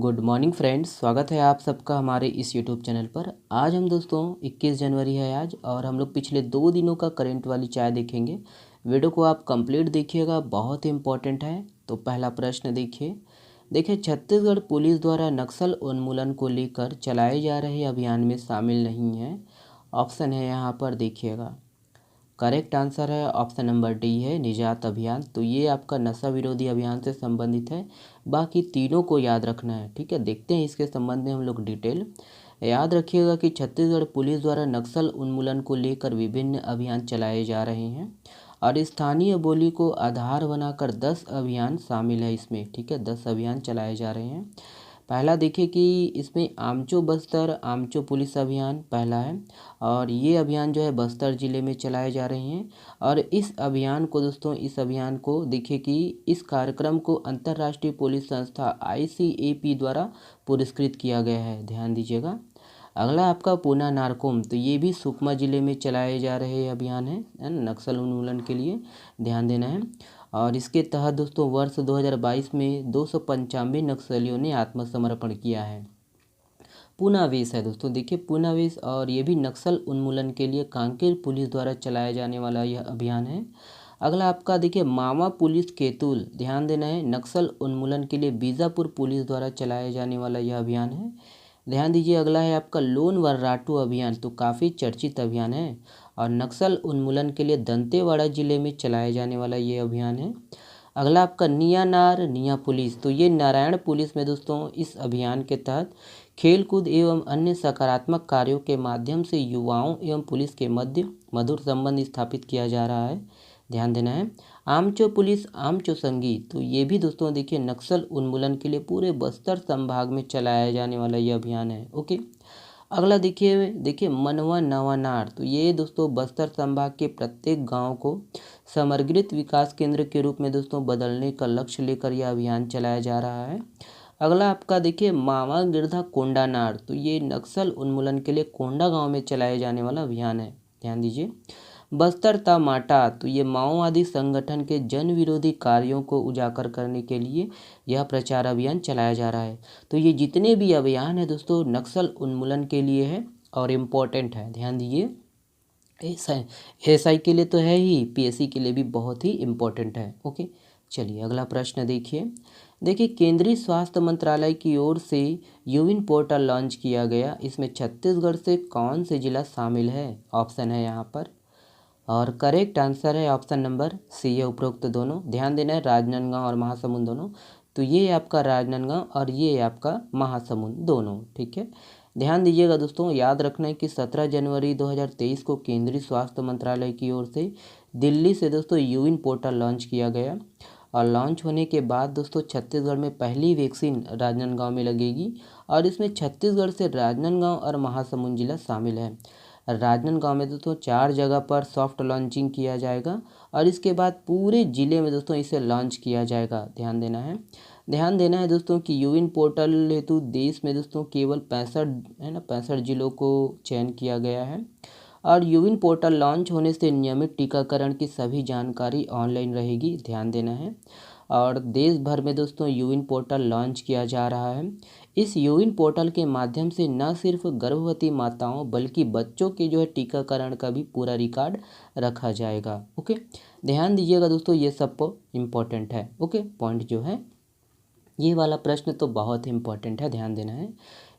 Good morning friends, स्वागत है आप सबका हमारे इस यूट्यूब चैनल पर। आज हम दोस्तों 21 जनवरी है आज, और हम लोग पिछले 2 दिनों का करंट वाली चाय देखेंगे। वीडियो को आप कंप्लीट देखिएगा, बहुत ही इंपॉर्टेंट है। तो पहला प्रश्न देखिए छत्तीसगढ़ पुलिस द्वारा नक्सल उन्मूलन को लेकर चलाए जा रहे अभियान में शामिल नहीं है। ऑप्शन है यहाँ पर देखिएगा। करेक्ट आंसर है ऑप्शन नंबर डी है, निजात अभियान। तो ये आपका नशा विरोधी अभियान से संबंधित है। बाकी तीनों को याद रखना है, ठीक है। देखते हैं इसके संबंध में हम लोग डिटेल। याद रखिएगा कि छत्तीसगढ़ पुलिस द्वारा नक्सल उन्मूलन को लेकर विभिन्न अभियान चलाए जा रहे हैं, और स्थानीय बोली को आधार बनाकर 10 अभियान शामिल है इसमें, ठीक है। 10 अभियान चलाए जा रहे हैं। पहला देखिए कि इसमें आमचो बस्तर आमचो पुलिस अभियान पहला है, और ये अभियान जो है बस्तर ज़िले में चलाए जा रहे हैं। और इस अभियान को देखिए कि इस कार्यक्रम को अंतर्राष्ट्रीय पुलिस संस्था ICAP द्वारा पुरस्कृत किया गया है, ध्यान दीजिएगा। अगला आपका पूना नारकोम, तो ये भी सुकमा ज़िले में चलाए जा रहे अभियान है ना, नक्सल उन्मूलन के लिए ध्यान देना है। और इसके तहत दोस्तों वर्ष 2022 में 295 नक्सलियों ने आत्मसमर्पण किया है। पूनावेश है दोस्तों, देखिए पूनावेश, और ये भी नक्सल उन्मूलन के लिए कांकेर पुलिस द्वारा चलाया जाने वाला यह अभियान है। अगला आपका देखिए मामा पुलिस केतुल, ध्यान देना है, नक्सल उन्मूलन के लिए बीजापुर पुलिस द्वारा चलाया जाने वाला यह अभियान है, ध्यान दीजिए। अगला है आपका लोन वर्राटू अभियान, तो काफ़ी चर्चित अभियान है, और नक्सल उन्मूलन के लिए दंतेवाड़ा जिले में चलाया जाने वाला ये अभियान है। अगला आपका निया पुलिस, तो ये नारायण पुलिस में दोस्तों इस अभियान के तहत खेलकूद एवं अन्य सकारात्मक कार्यों के माध्यम से युवाओं एवं पुलिस के मध्य मधुर संबंध स्थापित किया जा रहा है, ध्यान देना है। आमचो पुलिस आमचो संगीत, तो ये भी दोस्तों देखिए नक्सल उन्मूलन के लिए पूरे बस्तर संभाग में चलाया जाने वाला ये अभियान है, ओके। अगला देखिए मनवा नवानार, तो ये दोस्तों बस्तर संभाग के प्रत्येक गांव को समग्रित विकास केंद्र के रूप में दोस्तों बदलने का लक्ष्य लेकर यह अभियान चलाया जा रहा है। अगला आपका देखिए मामा गिरधा कोंडानार, तो ये नक्सल उन्मूलन के लिए कोंडा गांव में चलाए जाने वाला अभियान है, ध्यान दीजिए। बस्तर तामाटा, तो ये माओवादी संगठन के जन विरोधी कार्यों को उजागर करने के लिए यह प्रचार अभियान चलाया जा रहा है। तो ये जितने भी अभियान है दोस्तों नक्सल उन्मूलन के लिए है और इम्पोर्टेंट है, ध्यान दीजिए। एसआई के लिए तो है ही, PSC के लिए भी बहुत ही इम्पोर्टेंट है, ओके। चलिए अगला प्रश्न देखिए केंद्रीय स्वास्थ्य मंत्रालय की ओर से यूविन पोर्टल लॉन्च किया गया, इसमें छत्तीसगढ़ से कौन से जिला शामिल है? ऑप्शन है यहाँ पर, और करेक्ट आंसर है ऑप्शन नंबर सी है, उपरोक्त दोनों। ध्यान देना है, राजनांदगांव और महासमुंद दोनों। तो ये आपका राजनांदगांव और ये आपका महासमुंद दोनों, ठीक है। ध्यान दीजिएगा दोस्तों, याद रखना है कि 17 जनवरी 2023 को केंद्रीय स्वास्थ्य मंत्रालय की ओर से दिल्ली से दोस्तों यूविन पोर्टल लॉन्च किया गया, और लॉन्च होने के बाद दोस्तों छत्तीसगढ़ में पहली वैक्सीन राजनांदगांव में लगेगी, और इसमें छत्तीसगढ़ से राजनांदगांव और महासमुंद जिला शामिल है। राजनांदगांव में दोस्तों 4 जगह पर सॉफ्ट लॉन्चिंग किया जाएगा, और इसके बाद पूरे ज़िले में दोस्तों इसे लॉन्च किया जाएगा, ध्यान देना है दोस्तों कि यूविन पोर्टल हेतु देश में दोस्तों केवल 65 जिलों को चयन किया गया है, और यूविन पोर्टल लॉन्च होने से नियमित टीकाकरण की सभी जानकारी ऑनलाइन रहेगी, ध्यान देना है। और देश भर में दोस्तों यूविन पोर्टल लॉन्च किया जा रहा है। इस यूविन पोर्टल के माध्यम से न सिर्फ गर्भवती माताओं बल्कि बच्चों के जो है टीकाकरण का भी पूरा रिकॉर्ड रखा जाएगा, ओके। ध्यान दीजिएगा दोस्तों, ये सब इम्पोर्टेंट है, ओके। पॉइंट जो है ये वाला प्रश्न तो बहुत ही इम्पोर्टेंट है, ध्यान देना है।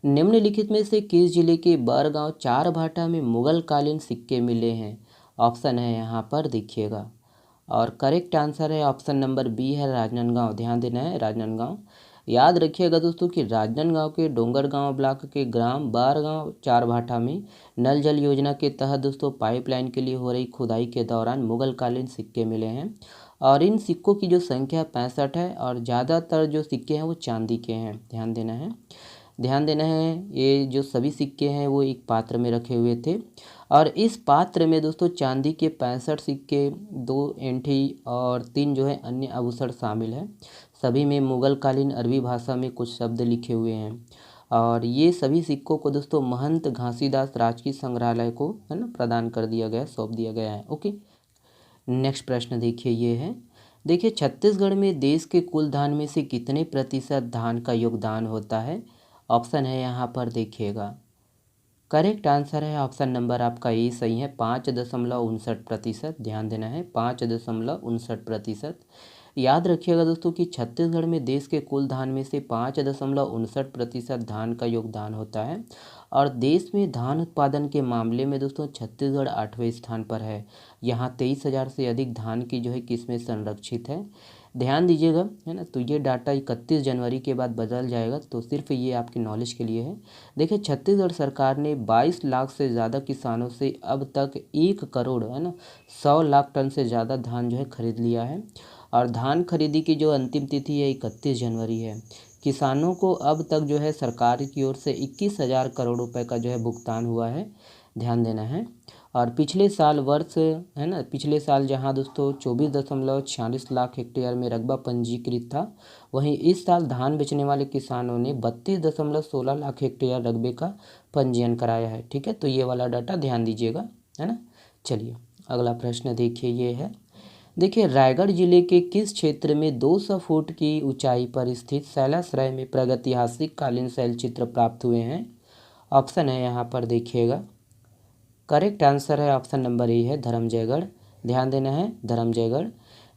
निम्नलिखित में से किस जिले के बरगांव चारभाठा में मुगल कालीन सिक्के मिले हैं? ऑप्शन है यहाँ पर देखिएगा, और करेक्ट आंसर है ऑप्शन नंबर बी है, राजनांदगांव। ध्यान देना है, राजनांदगांव। याद रखिएगा दोस्तों कि राजनांदगांव के डोंगरगांव ब्लॉक के ग्राम बारगांव चारभाठा में नल जल योजना के तहत दोस्तों पाइपलाइन के लिए हो रही खुदाई के दौरान मुगल कालीन सिक्के मिले हैं, और इन सिक्कों की जो संख्या 65 है, और ज़्यादातर जो सिक्के हैं वो चांदी के हैं, ध्यान देना है। ये जो सभी सिक्के हैं वो एक पात्र में रखे हुए थे, और इस पात्र में दोस्तों चांदी के 65 सिक्के, 2 एंठी और 3 जो है अन्य आभूषण शामिल है। सभी में मुगल कालीन अरबी भाषा में कुछ शब्द लिखे हुए हैं, और ये सभी सिक्कों को दोस्तों महंत घासीदास राजकीय संग्रहालय को प्रदान कर दिया गया, सौंप दिया गया है, ओके। नेक्स्ट प्रश्न देखिए, ये है देखिए छत्तीसगढ़ में देश के कुल धान में से कितने प्रतिशत धान का योगदान होता है? ऑप्शन है यहाँ पर देखिएगा। करेक्ट आंसर है ऑप्शन नंबर आपका ए सही है, 5.59%। ध्यान देना है, 5.59%। याद रखिएगा दोस्तों कि छत्तीसगढ़ में देश के कुल धान में से 5.59% धान का योगदान होता है। और देश में धान उत्पादन के मामले में दोस्तों छत्तीसगढ़ 8वें स्थान पर है। यहाँ 23,000 से अधिक धान की जो है किस्में संरक्षित है। ध्यान दीजिएगा, है ना। तो ये डाटा 31 जनवरी के बाद बदल जाएगा, तो सिर्फ ये आपकी नॉलेज के लिए है। देखिए छत्तीसगढ़ सरकार ने 22 लाख से ज़्यादा किसानों से अब तक 1 करोड़, है ना, 100 लाख टन से ज़्यादा धान जो है खरीद लिया है। और धान खरीदी की जो अंतिम तिथि है 31 जनवरी है। किसानों को अब तक जो है सरकार की ओर से 21,000 करोड़ रुपए का जो है भुगतान हुआ है, ध्यान देना है। और पिछले साल वर्ष, है ना, पिछले साल जहां दोस्तों 24.46 लाख हेक्टेयर में रकबा पंजीकृत था, वहीं इस साल धान बेचने वाले किसानों ने 32.16 लाख हेक्टेयर रकबे का पंजीयन कराया है। ठीक है, तो ये वाला डाटा ध्यान दीजिएगा, है ना। चलिए अगला प्रश्न देखिए, ये है। देखिए रायगढ़ जिले के किस क्षेत्र में 200 फुट की ऊंचाई पर स्थित शैलाश्रय में प्रागैतिहासिक कालीन शैलचित्र प्राप्त हुए हैं? ऑप्शन है यहाँ पर देखिएगा। करेक्ट आंसर है ऑप्शन नंबर ए है, धर्मजयगढ़। ध्यान देना है, धर्मजयगढ़।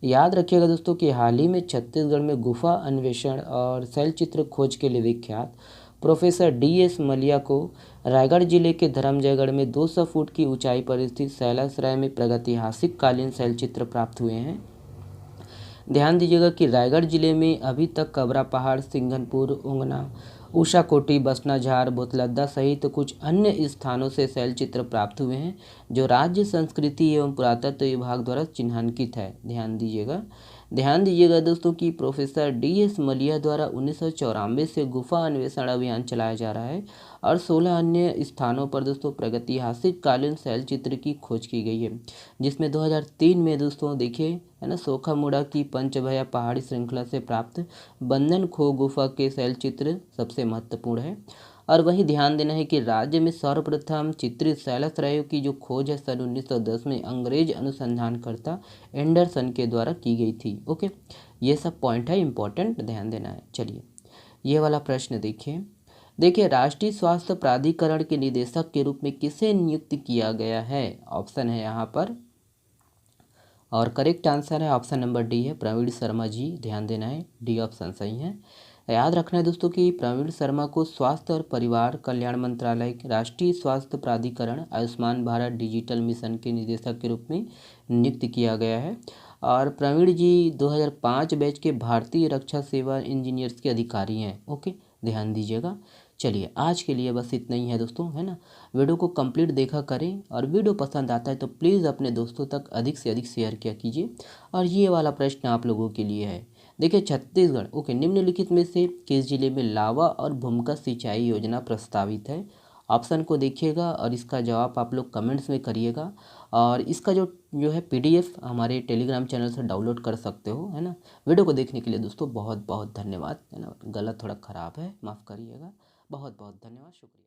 याद रखिएगा दोस्तों कि हाल ही में छत्तीसगढ़ में गुफा अन्वेषण और शैलचित्र खोज के लिए विख्यात प्रोफेसर DS मलिया को रायगढ़ जिले के धर्मजयगढ़ में 200 फुट की ऊंचाई पर स्थित शैलाश्रय में प्रागैतिहासिक कालीन शैलचित्र प्राप्त हुए हैं। ध्यान दीजिएगा कि रायगढ़ जिले में अभी तक कबरा पहाड़, सिंघनपुर, उंगना, उषाकोटी, बसनाझार, बोतलद्दा सहित कुछ अन्य स्थानों से शैलचित्र प्राप्त हुए हैं, जो राज्य संस्कृति एवं पुरातत्व विभाग द्वारा चिन्हांकित है। ध्यान दीजिएगा दोस्तों कि प्रोफेसर DS मलिया द्वारा 1994 से गुफा अन्वेषण अभियान चलाया जा रहा है और 16 अन्य स्थानों पर दोस्तों प्रागैतिहासिक कालीन शैलचित्र की खोज की गई है, जिसमें 2003 में दोस्तों देखिए, है ना, सोखामुड़ा की पंचभया पहाड़ी श्रृंखला से प्राप्त बंधन खो गुफा के शैलचित्र सबसे महत्वपूर्ण है। और वहीं ध्यान देना है कि राज्य में सर्वप्रथम चित्रित शैलाश्रयों की जो खोज है सन 1910 में अंग्रेज अनुसंधानकर्ता एंडरसन के द्वारा की गई थी। ओके, ये सब पॉइंट है इंपॉर्टेंट, ध्यान देना है। चलिए ये वाला प्रश्न देखिए राष्ट्रीय स्वास्थ्य प्राधिकरण के निदेशक के रूप में किसे नियुक्त किया गया है? ऑप्शन है यहाँ पर, और करेक्ट आंसर है ऑप्शन नंबर डी है, प्रवीण शर्मा जी। ध्यान देना है, डी ऑप्शन सही है। याद रखना है दोस्तों कि प्रवीण शर्मा को स्वास्थ्य और परिवार कल्याण मंत्रालय, राष्ट्रीय स्वास्थ्य प्राधिकरण, आयुष्मान भारत डिजिटल मिशन के निदेशक के रूप में नियुक्त किया गया है। और प्रवीण जी 2005 बैच के भारतीय रक्षा सेवा इंजीनियर्स के अधिकारी हैं। ओके, ध्यान दीजिएगा। चलिए आज के लिए बस इतना ही है दोस्तों, है ना। वीडियो को कंप्लीट देखा करें, और वीडियो पसंद आता है तो प्लीज़ अपने दोस्तों तक अधिक से अधिक शेयर किया कीजिए। और ये वाला प्रश्न आप लोगों के लिए है। देखिए छत्तीसगढ़, ओके, निम्नलिखित में से किस जिले में लावा और भूमिगत सिंचाई योजना प्रस्तावित है? ऑप्शन को देखिएगा और इसका जवाब आप लोग कमेंट्स में करिएगा। और इसका जो है PDF हमारे टेलीग्राम चैनल से डाउनलोड कर सकते हो, है ना। वीडियो को देखने के लिए दोस्तों बहुत बहुत धन्यवाद, है ना। गला थोड़ा ख़राब है, माफ़ करिएगा। बहुत बहुत धन्यवाद, शुक्रिया।